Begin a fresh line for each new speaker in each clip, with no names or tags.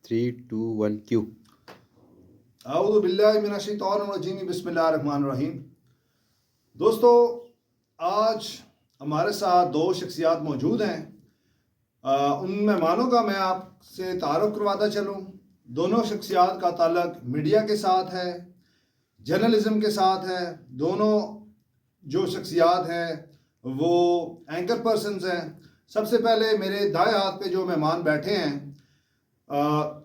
3, 2, 1 Q.
औज़ु बिल्लाहि मिनश्शैतानिर्रजीम, बिस्मिल्लाहिर्रहमानिर्रहीम। दोस्तों, आज हमारे साथ दो शख्सियात मौजूद हैं। उन मेहमानों का मैं आपसे तारुफ करवाता चलूँ। दोनों शख्सियात का ताल्लुक मीडिया के साथ है, जर्नलिज्म के साथ है। दोनों जो शख्सियात हैं वो एंकर पर्सन्स हैं। सबसे पहले मेरे दाएं हाथ पे जो मेहमान बैठे हैं,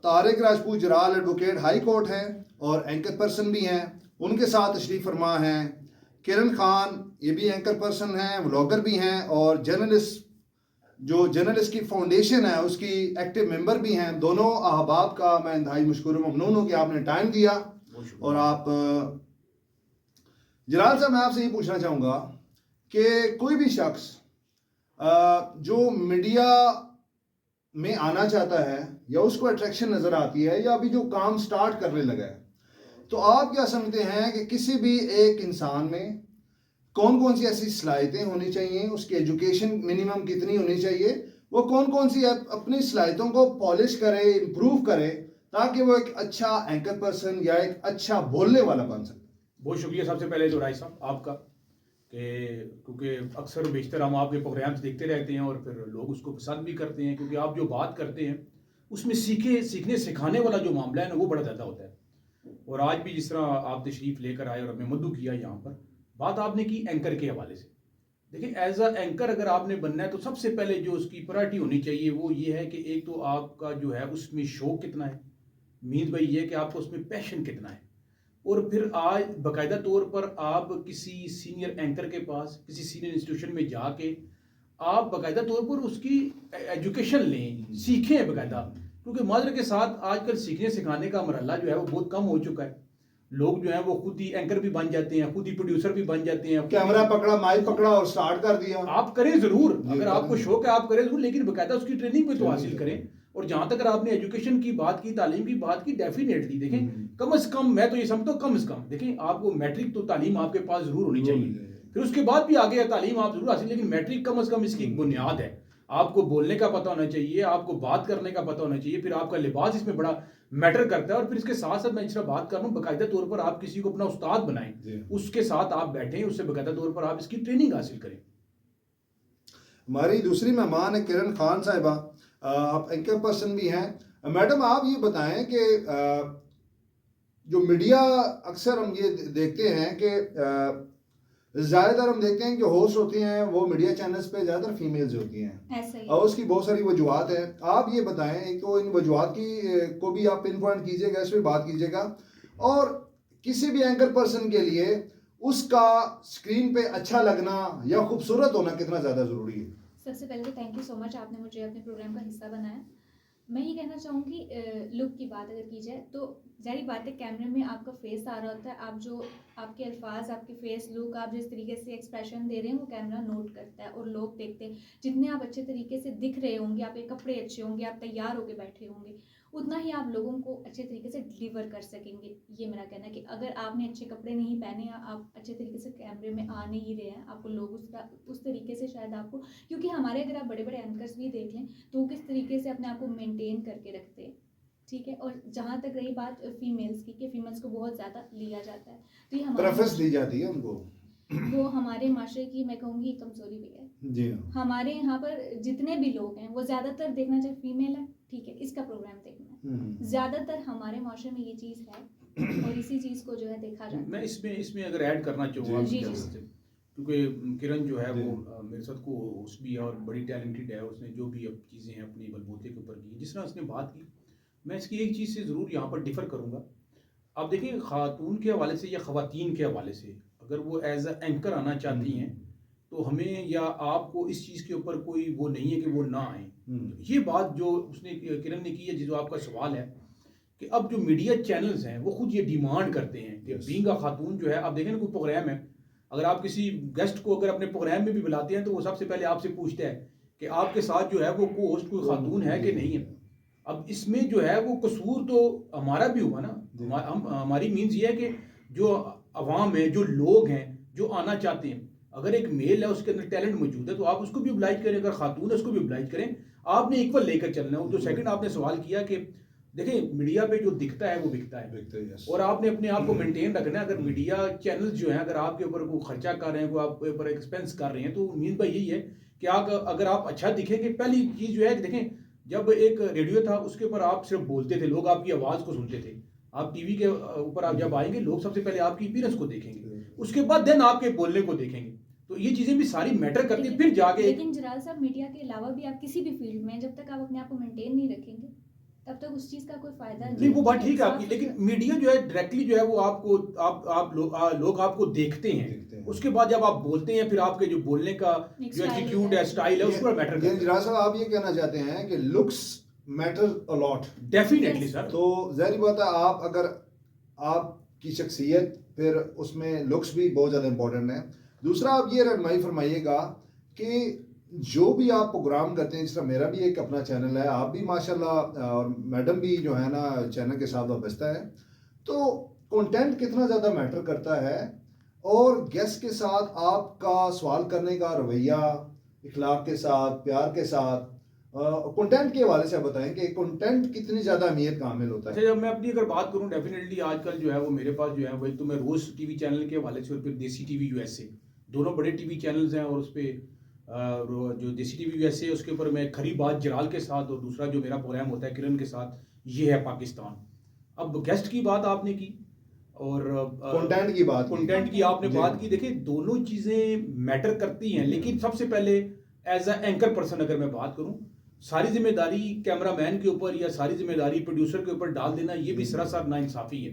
Tariq Rajput Jaral advocate high court हैं और एंकर पर्सन भी हैं। उनके साथ तशरीफ़ फरमा हैं किरण खान, ये भी एंकर पर्सन हैं, व्लॉगर भी हैं और जर्नलिस्ट की फाउंडेशन है उसकी एक्टिव मेंबर भी हैं। दोनों अहबाब का मैं इंतहाई मशकूर ममनून हूँ कि आपने टाइम दिया। और आप जराल साहब, मैं आपसे ये पूछना चाहूँगा कि कोई भी शख्स जो मीडिया में आना चाहता है या उसको अट्रैक्शन नज़र आती है या अभी जो काम स्टार्ट करने लगा है, तो आप क्या समझते हैं कि किसी भी एक इंसान में कौन कौन सी ऐसी सलाहियतें होनी चाहिए, उसकी एजुकेशन मिनिमम कितनी होनी चाहिए, वो कौन कौन सी अपनी सलाहियतों को पॉलिश करे, इम्प्रूव करे, ताकि वो एक अच्छा एंकर पर्सन या एक अच्छा बोलने वाला बन सके?
बहुत शुक्रिया सबसे पहले तो राय साहब आपका, क्योंकि अक्सर बेशतर हम आपके प्रोग्राम्स देखते रहते हैं और फिर लोग उसको पसंद भी करते हैं, क्योंकि आप जो बात करते हैं उसमें सीखने सिखाने वाला जो मामला है ना वो बड़ा ज़्यादा होता है। और आज भी जिस तरह आप तशरीफ़ लेकर आए और हमें मद्दू किया, यहाँ पर बात आपने की एंकर के हवाले से। देखिए, एज अ एंकर अगर आपने बनना है तो सबसे पहले जो उसकी प्रायोरिटी होनी चाहिए वो ये है कि एक तो आपका जो है उसमें शौक कितना है, मीन्स भाई ये कि आपको उसमें पैशन कितना है। और फिर आज बाकायदा तौर पर आप किसी सीनियर एंकर के पास, किसी सीनियर इंस्टीट्यूशन में जाके आप बाकायदा तौर पर उसकी एजुकेशन लें, सीखें बाकायदा। क्योंकि माजरे के साथ आजकल सीखने सिखाने का मरहला जो है वो बहुत कम हो चुका है। लोग जो है वो खुद ही एंकर भी बन जाते हैं, खुद ही प्रोड्यूसर भी बन जाते हैं,
कैमरा पकड़ा, माइक पकड़ा और स्टार्ट कर दिया।
आप करें जरूर, अगर आपको शौक है आप करें जरूर, लेकिन बाकायदा उसकी ट्रेनिंग भी तो हासिल करें। और जहां तक अगर आपने एजुकेशन की बात की, तालीम की बात की, डेफिनेटली देखें कम से कम, मैं तो ये समझता हूँ कम से कम देखें आपको मैट्रिक तो तालीम आपके पास जरूर होनी चाहिए। फिर उसके बाद भी आगे तालीम आप जरूर हासिल, लेकिन मैट्रिक कम से कम इसकी एक बुनियाद है। आपको बोलने का पता होना चाहिए, आपको बात करने का पता होना चाहिए, फिर आपका लिबास इसमें बड़ा मैटर करता है। और फिर इसके साथ साथ मैं इस तरह बात कर रहा हूँ, बाकायदा तौर पर आप किसी को अपना उस्ताद बनाएं, उसके साथ आप बैठें, उससे बाकायदा तौर पर आप इसकी ट्रेनिंग हासिल करें।
हमारी दूसरी मेहमान है किरण खान साहिबा, आप एंकर पर्सन भी हैं। मैडम, आप ये बताएं कि जो मीडिया अक्सर हम ये देखते हैं कि ज़्यादातर हम देखते हैं कि होस्ट होती हैं वो मीडिया चैनल्स पे ज़्यादातर फीमेल्स होती हैं और उसकी बहुत सारी वजूहत हैं। आप ये बताएं, एक तो इन वजूहत की को भी आप पिन पॉइंट कीजिएगा, इस पर बात कीजिएगा, और किसी भी एंकर पर्सन के लिए उसका स्क्रीन पे अच्छा लगना या खूबसूरत होना कितना ज़्यादा ज़रूरी है।
सबसे पहले तो थैंक यू सो मच, आपने मुझे अपने प्रोग्राम का हिस्सा बनाया। मैं ये कहना चाहूँगी, लुक की बात अगर की जाए तो जारी बात है, कैमरे में आपका फेस आ रहा होता है, आप जो आपके अल्फाज, आपके फेस लुक, आप जिस तरीके से एक्सप्रेशन दे रहे हैं वो कैमरा नोट करता है और लोग देखते हैं। जितने आप अच्छे तरीके से दिख रहे होंगे, आपके कपड़े अच्छे होंगे, आप तैयार होकर बैठे होंगे, उतना ही आप लोगों को अच्छे तरीके से डिलीवर कर सकेंगे। ये मेरा कहना है कि अगर आपने अच्छे कपड़े नहीं पहने या आप अच्छे तरीके से कैमरे में आ नहीं रहे हैं, आपको लोग उस तरीके से शायद आपको, क्योंकि हमारे अगर आप बड़े बड़े एंकर्स भी देख लें तो वो किस तरीके से अपने आप को मेनटेन करके रखते हैं, ठीक है। और जहाँ तक रही बात फीमेल्स की, कि फीमेल्स को बहुत ज़्यादा लिया जाता है, तो ये
प्रेफरेंस दी जाती है उनको,
वो हमारे माशरे की मैं कहूँगी कमज़ोरी भी है
जी।
हमारे यहाँ पर जितने भी लोग हैं वो ज़्यादातर देखना चाहे फीमेल है, ठीक है, इसका प्रोग्राम देखना है, ज़्यादातर हमारे माशरे में ये चीज़ है और इसी चीज़ को जो है देखा जाता है।
मैं इसमें अगर ऐड करना चाहूँगा, क्योंकि किरण जो है वो मेरे साथ को होस्ट भी है और बड़ी टैलेंटेड है, उसने जो भी अब चीज़ें हैं अपनी बलबूते के ऊपर की, जिस तरह उसने बात की, मैं इसकी एक चीज़ से ज़रूर यहाँ पर डिफ़र करूँगा। आप देखिए, खातून के हवाले से या ख़वातीन के हवाले से अगर वो एज अ एंकर आना चाहती हैं तो हमें या आपको इस चीज़ के ऊपर कोई वो नहीं है कि वो ना आए। ये बात जो उसने किरण ने की है, जो आपका सवाल है कि अब जो मीडिया चैनल्स हैं वो खुद ये डिमांड करते हैं कि बीइंग अ खातून जो है, आप देखें ना कोई प्रोग्राम है, अगर आप किसी गेस्ट को अगर अपने प्रोग्राम में भी बुलाते हैं तो वो सबसे पहले आपसे पूछता है कि आपके साथ जो है वो को होस्ट कोई खातून है कि नहीं है। अब इसमें जो है वो कसूर तो हमारा भी हुआ ना, हमारी मीन्स ये है कि जो अवाम है, जो लोग हैं जो आना चाहते हैं, अगर एक मेल है उसके अंदर टैलेंट मौजूद है तो आप उसको भी ओब्लाइज करें, अगर खातून है उसको भी ओब्लाइज करें, आपने इक्वल लेकर चलना है। जो सेकंड आपने सवाल किया कि देखिए मीडिया पे जो दिखता है वो बिकता है,
yes.
और आपने अपने आप को मेंटेन रखना है। अगर मीडिया चैनल जो है अगर आपके ऊपर कोई खर्चा कर रहे हैं, कोई आपके ऊपर एक्सपेंस कर रहे हैं, तो मीन भाई यही है कि आप अगर आप अच्छा दिखेंगे, पहली चीज़ जो है कि देखें, जब एक रेडियो था उसके ऊपर आप सिर्फ बोलते थे, लोग आपकी आवाज़ को सुनते थे। आप टीवी के ऊपर आप जब आएंगे, लोग सबसे पहले आपकी अपीयरेंस को देखेंगे, उसके बाद देन आपके बोलने को देखेंगे। तो ये चीज़ें भी सारी मैटर करती है। फिर जाके
लेकिन जलाल साहब, मीडिया के अलावा भी आप किसी भी फील्ड में जब तक आप अपने आप को मेंटेन नहीं रखेंगे, तब तक उस चीज का कोई फायदा नहीं।
वो बात ठीक है आपकी, लेकिन मीडिया जो है डायरेक्टली जो है वो आपको लोग आपको देखते हैं, उसके बाद जब आप बोलते हैं, फिर आपके जो बोलने का जो एटीट्यूड है, स्टाइल है, उस पर मैटर करता है।
जराल साहब, आप ये कहना चाहते हैं कि looks matter a lot?
Definitely sir.
तो जाहिर बात है, आप अगर आपकी शख्सियत, फिर उसमें लुक्स भी बहुत ज़्यादा इंपॉर्टेंट है। दूसरा, आप ये रहनुमाई फरमाइएगा कि जो भी आप प्रोग्राम करते हैं, जिस तरह मेरा भी एक अपना चैनल है, आप भी माशाल्लाह, और मैडम भी जो है ना चैनल के साथ वाबस्ता है, तो कंटेंट कितना ज़्यादा मैटर करता है, और गेस्ट के साथ आपका सवाल करने का रवैया, इखलाक के साथ, प्यार के साथ, कंटेंट के हवाले से आप बताएं कि कंटेंट कितनी ज़्यादा अहमियत का हामिल होता है।
अच्छा, जब मैं अपनी अगर बात करूं, डेफिनेटली आजकल जो है वो मेरे पास जो है वही, तो मैं रोज़ टीवी चैनल के हवाले से और फिर देसी टीवी यूएसए, दोनों बड़े टीवी चैनल्स हैं, और उस पर जो देसी टीवी यूएसए है उसके ऊपर मैं खरी बात जलाल के साथ, और दूसरा जो मेरा प्रोग्राम होता है किरण के साथ, ये है पाकिस्तान। अब गेस्ट की बात आपने की और
कंटेंट की
आपने बात की। देखिए, दोनों चीज़ें मैटर करती हैं, लेकिन सबसे पहले एज अ एंकर पर्सन अगर मैं बात करूं, सारी जिम्मेदारी कैमरामैन के ऊपर या सारी जिम्मेदारी प्रोड्यूसर के ऊपर डाल देना, ये भी सरासर नाइंसाफी है।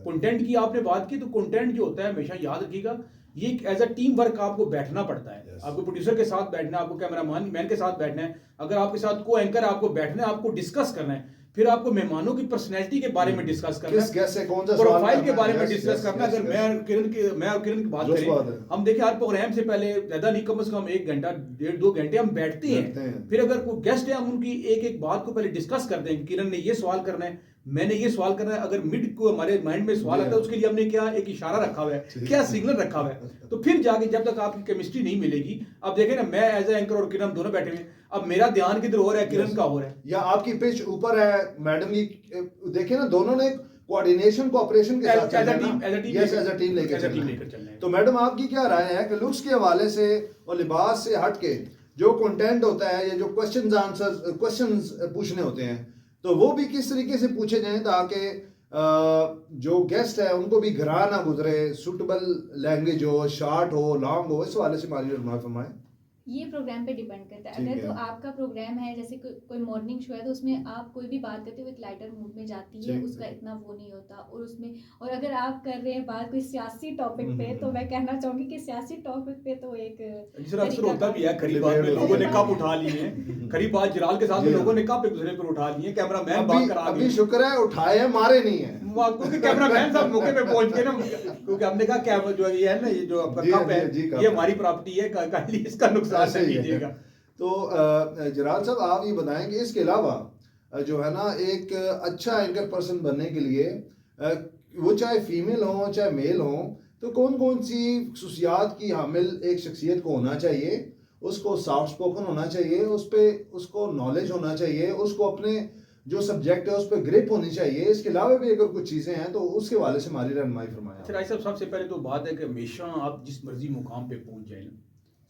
कंटेंट की आपने बात की, तो कंटेंट जो होता है हमेशा याद रखिएगा, ये एज अ टीम वर्क आपको बैठना पड़ता है। आपको प्रोड्यूसर के साथ बैठना है, आपको कैमरामैन के साथ बैठना है, अगर आपके साथ को एंकर आपको बैठना है, आपको डिस्कस करना है, फिर आपको मेहमानों की पर्सनैलिटी के बारे में डिस्कस करना है, प्रोफाइल के बारे में डिस्कस करना है। अगर मैं और किरण की बात करें, हम देखिए हर प्रोग्राम से पहले ज़्यादा नहीं, कम से कम 1 घंटा 1.5-2 घंटे हम बैठते हैं। फिर अगर कोई गेस्ट है, हम उनकी एक एक बात को पहले डिस्कस करते हैं। किरण ने ये सवाल करना है, मैंने ये सवाल करना है, अगर मिड को हमारे माइंड में सवाल आता है, उसके लिए हमने क्या एक इशारा रखा हुआ है, क्या सिग्नल रखा हुआ है। तो फिर जाके जब तक आपकी केमिस्ट्री नहीं मिलेगी, अब देखें ना, मैं एज ए एंकर और किरण दोनों बैठे हुए, अब मेरा ध्यान किधर हो रहा है, किरण का हो रहा है,
या आपकी पिच ऊपर है, मैडम की, देखे ना, दोनों ने कोऑर्डिनेशन कोऑपरेशन के साथ एज अ टीम लेकर चलना है। तो मैडम, आपकी क्या राय है कि लुक्स के हवाले से और लिबास से हट के जो कंटेंट होता है, या जो क्वेश्चंस पूछने होते हैं, तो वो भी किस तरीके से पूछे जाएं ताकि जो गेस्ट है उनको भी घरा ना गुजरे, सुटेबल लैंग्वेज हो, शॉर्ट हो, लॉन्ग हो, इस हवाले से हमारी रहनुमाई फरमाएं।
ये प्रोग्राम पे डिपेंड करता है। अगर तो आपका प्रोग्राम है, जैसे कोई मॉर्निंग शो है, तो उसमें आप कोई भी बात करते हो एक लाइटर मूड में जाती है, उसका इतना वो नहीं होता। और उसमें, और अगर आप कर रहे हैं बात कोई सियासी टॉपिक पे, तो मैं कहना चाहूंगी कि सियासी टॉपिक पे तो एक
अक्सर होता भी है, खरी बात में लोगों ने कप उठा लिए हैं, खरी बात जलाल के साथ लोगों ने कप एक दूसरे पर उठा लिए, कैमरामैन बात करा दिए।
अभी शुक्र है उठाए हैं, मारे नहीं है,
क्योंकि कैमरामैन साहब मौके पे पहुंच गए ना, क्योंकि हमने कहा क्या जो ये है ना, ये जो आपका कप है, ये हमारी प्रॉपर्टी है, काइंडली इसका नुकसान नहीं कीजिएगा।
तो जलाल साहब, आप ये बताएं कि इसके अलावा जो है ना, एक अच्छा एंकर पर्सन बनने के लिए, वो चाहे फीमेल हो चाहे मेल हो, तो कौन कौन सी खुसूसियात की हामिल एक शख्सियत को होना चाहिए? उसको सॉफ्ट स्पोकन होना चाहिए, उसको नॉलेज होना चाहिए, उसको अपने जो सब्जेक्ट है उस पर ग्रिप होनी चाहिए। इसके अलावा भी अगर कुछ चीज़ें हैं तो उसके हवाले से हमारी रहनुमाई फरमाएं।
अच्छा राय साहब, सबसे पहले तो बात है कि हमेशा आप जिस मर्जी मुकाम पे पहुंच जाए ना,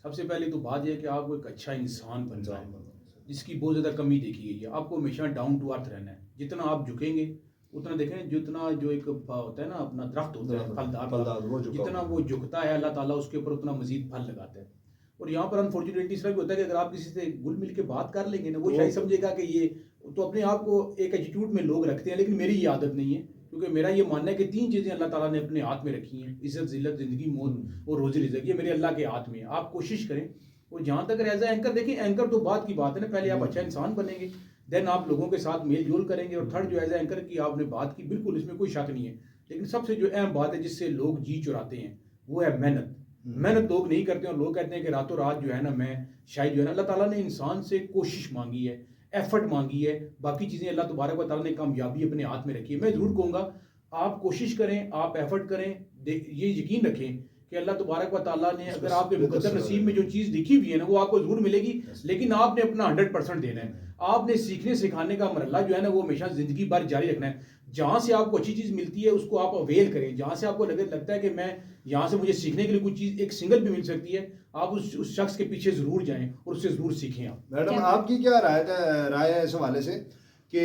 सबसे पहले तो बात यह है कि आपको एक अच्छा इंसान बन जाए, जिसकी बहुत ज़्यादा कमी देखी गई है। आपको हमेशा डाउन टू अर्थ रहना है। जितना आप झुकेंगे उतना देखें, जितना जो एक होता है ना, अपना दरख्त होता है फलदार, जितना वो झुकता है, अल्लाह ताला उसके ऊपर उतना मजीद फल लगाता है। और यहाँ पर अनफॉर्चुनेटली इसलिए भी होता है कि अगर आप किसी से घुल मिल के बात कर लेंगे ना, वो शायद समझेगा कि ये तो अपने आप को एक एटीट्यूड में लोग रखते हैं, लेकिन मेरी ये आदत नहीं है, क्योंकि मेरा ये मानना है कि 3 चीज़ें अल्लाह ताला ने अपने हाथ में रखी हैं, इज्जत, जिल्लत, ज़िंदगी, मौत और रोज़ी रिज़्क़, ये मेरे अल्लाह के हाथ में है। आप कोशिश करें। और जहाँ तक एज ए एंकर, देखिए एंकर तो बात की बात है ना, पहले आप अच्छा इंसान बनेंगे, देन आप लोगों के साथ मेल जोल करेंगे, और थर्ड जो एज ए एंकर की आपने बात की, बिल्कुल इसमें कोई शक नहीं है। लेकिन सबसे जो अहम बात है जिससे लोग जी चुराते हैं, वो है मेहनत। मेहनत लोग नहीं करते, और लोग कहते हैं कि रातों रात जो है ना, मैं शायद जो है ना, अल्लाह ताला ने इंसान से कोशिश मांगी है, एफर्ट मांगी है, बाकी चीज़ें अल्लाह तबारक व तआला ने कामयाबी अपने हाथ में रखी है। मैं ज़रूर कहूँगा, आप कोशिश करें, आप एफर्ट करें, ये यकीन रखें कि अल्लाह तबारक व तआला ने अगर आपके
बिल्कुल
मुकद्दर
सही
नसीब
है।
में जो चीज़ लिखी हुई है ना वो आपको ज़रूर मिलेगी, लेकिन आपने अपना 100% देना है। आपने सीखने सिखाने का मरहला जो है ना वो हमेशा ज़िंदगी भर जारी रखना है। जहाँ से आपको अच्छी चीज़ मिलती है उसको आप अवेल करें, जहाँ से आपको लगता है कि मैं यहाँ से मुझे सीखने के लिए कुछ चीज़ एक सिंगल भी मिल सकती है, आप उस शख्स के पीछे ज़रूर जाएँ और उससे ज़रूर सीखें आप।
मैडम
क्या-
आपकी क्या राय है इस हवाले से कि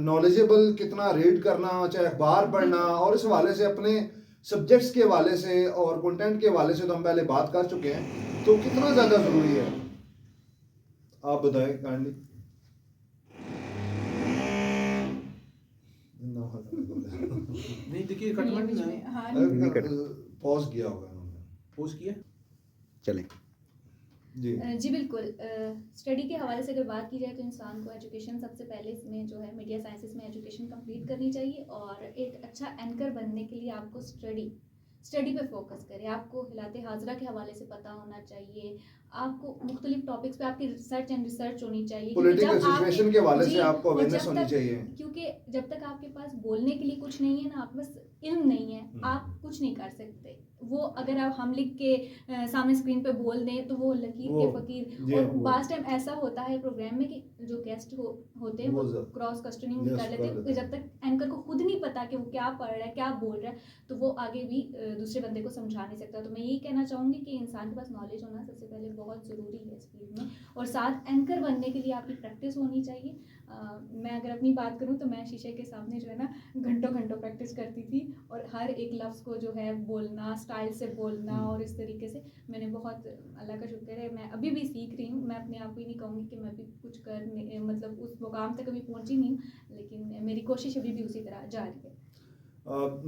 नॉलेजेबल कितना रीड करना, चाहे अखबार पढ़ना, और इस हवाले से अपने सब्जेक्ट्स के हवाले से और कंटेंट के हवाले से तो हम पहले बात कर चुके हैं, तो कितना ज़्यादा ज़रूरी है, आप बताएं काइंडली।
नहीं देखिए
ये
कटमट
बीच
ने
में, हाँ,
पॉज किया होगा उन्होंने।
पोस्ट किया।
चलें।
जी
जी बिल्कुल। स्टडी के हवाले से अगर बात की जाए तो इंसान को एजुकेशन सबसे पहले इसमें जो है मीडिया साइंसेस में एजुकेशन कंप्लीट करनी चाहिए, और एक अच्छा एंकर बनने के लिए आपको स्टडी पे फोकस करें। आपको हिलाते हाजरा के हवाले से पता होना चाहिए, आपको मुख्तलिफ टॉपिक्स पे आपकी रिसर्च होनी चाहिए, क्योंकि
पॉलिटिकल
जब आप-
सिचुएशन के हवाले
जी,
से आपको
और
अवेयरनेस
जब
होनी
तक-
चाहिए।
क्योंकि जब तक आपके पास बोलने के लिए कुछ नहीं है ना, आपके पास इल्म नहीं है, आप कुछ नहीं कर सकते। वो अगर आप हम लिख के सामने स्क्रीन पे बोल दें तो वो लकीर के
जी,
फकीर। और
वो-
बास टाइम ऐसा होता है प्रोग्राम में कि जो गेस्ट होते हैं वो
वो
क्रॉस क्वेश्चनिंग
yes,
कर लेते
कर लेते
हैं। जब तक एंकर को खुद नहीं पता कि वो क्या पढ़ रहा है, क्या बोल रहा है, तो वो आगे भी दूसरे बंदे को समझा नहीं सकता। तो मैं यही कहना चाहूँगी कि इंसान के पास नॉलेज होना सबसे पहले बहुत ज़रूरी है इस फील्ड में, और साथ एंकर बनने के लिए आपकी प्रैक्टिस होनी चाहिए। मैं अगर अपनी बात करूँ तो मैं शीशे के सामने जो है ना घंटों घंटों प्रैक्टिस करती थी, और हर एक लफ्ज़ को जो है बोलना, स्टाइल से बोलना, और इस तरीके से मैंने बहुत, अल्लाह का शुक्र है, मैं अभी भी सीख रही हूँ। मैं अपने आप को ही नहीं कहूँगी कि मैं भी कुछ मतलब उस मुकाम तक अभी पहुँची नहीं हूँ, लेकिन मेरी कोशिश अभी भी उसी तरह जारी है।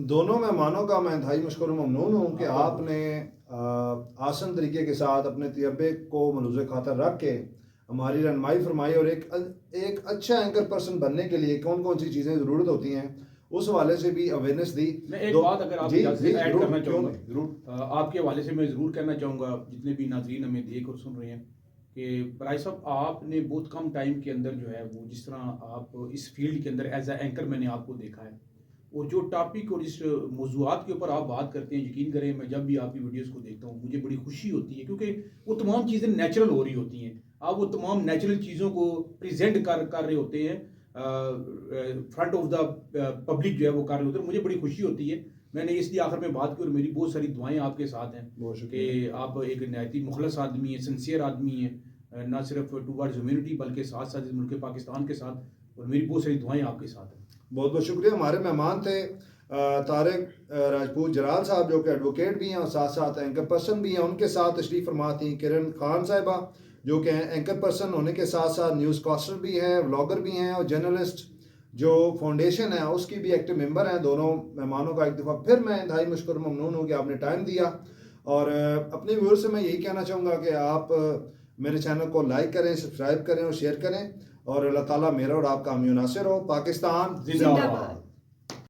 दोनों मेहमानों का मैं इंतहाई मशकूर ममनून हूँ कि आपने आसान तरीके के साथ अपने तजर्बे को मलूज़ खातर रख के हमारी रहनुमाई फरमाई, और एक अच्छा एंकर पर्सन बनने के लिए कौन कौन सी चीज़ें ज़रूरत होती हैं उस हवाले से भी अवेयरनेस दी।
मैं एक बात अगर आप
जी,
इजाज़त
जी,
से ऐड
जरूर,
करना
क्यों
चाहूँगा।
नहीं, जरूर।
आपके हवाले से मैं ज़रूर कहना चाहूँगा, जितने भी नाज़रीन हमें देख और सुन रहे हैं, कि भाई साहब आपने बहुत कम टाइम के अंदर जो है वो जिस तरह आप इस फील्ड के अंदर एज ए एंकर मैंने आपको देखा है, और जो टॉपिक और इस मौज़ूआत के ऊपर आप बात करते हैं, यकीन करें मैं जब भी आपकी वीडियोस को देखता हूँ मुझे बड़ी खुशी होती है, क्योंकि वो तमाम चीज़ें नेचुरल हो रही होती हैं। आप वो तमाम नेचुरल चीज़ों को प्रेजेंट कर रहे होते हैं, फ्रंट ऑफ द पब्लिक जो है वो कर रहे होते हैं। मुझे बड़ी खुशी होती है। मैंने इसलिए आखिर में बात की, और मेरी बहुत सारी दुआएं आपके साथ हैं
बहुत
कि
शुक्रिया।
आप एक नहायती मुखलस आदमी हैं, सिंसियर आदमी हैं, ना सिर्फ टूवर्ड्स ह्यूमैनिटी बल्कि साथ साथ इस मुल्क पाकिस्तान के साथ, और मेरी बहुत सारी दुआएं आपके साथ हैं।
बहुत बहुत शुक्रिया। हमारे मेहमान थे तारिक राजपूत जलाल साहब, जो कि एडवोकेट भी हैं और साथ साथ एंकर पर्सन भी हैं। उनके साथ तशरीफ़ फरमा थी किरण खान साहिबा, जो कि एंकर पर्सन होने के साथ साथ न्यूज़ कास्टर भी हैं, व्लॉगर भी हैं, और जर्नलिस्ट जो फाउंडेशन है उसकी भी एक्टिव मेंबर हैं। दोनों मेहमानों का एक दफ़ा फिर मैं इंतहाई मशकूर ममनून हूँ कि आपने टाइम दिया, और अपने व्यूअर्स से मैं यही कहना चाहूँगा कि आप मेरे चैनल को लाइक करें, सब्सक्राइब करें और शेयर करें, और अल्लाह ताला मेरा और आपका हामी नासिर हो। पाकिस्तान
जिंदाबाद।
जिंदाबाद।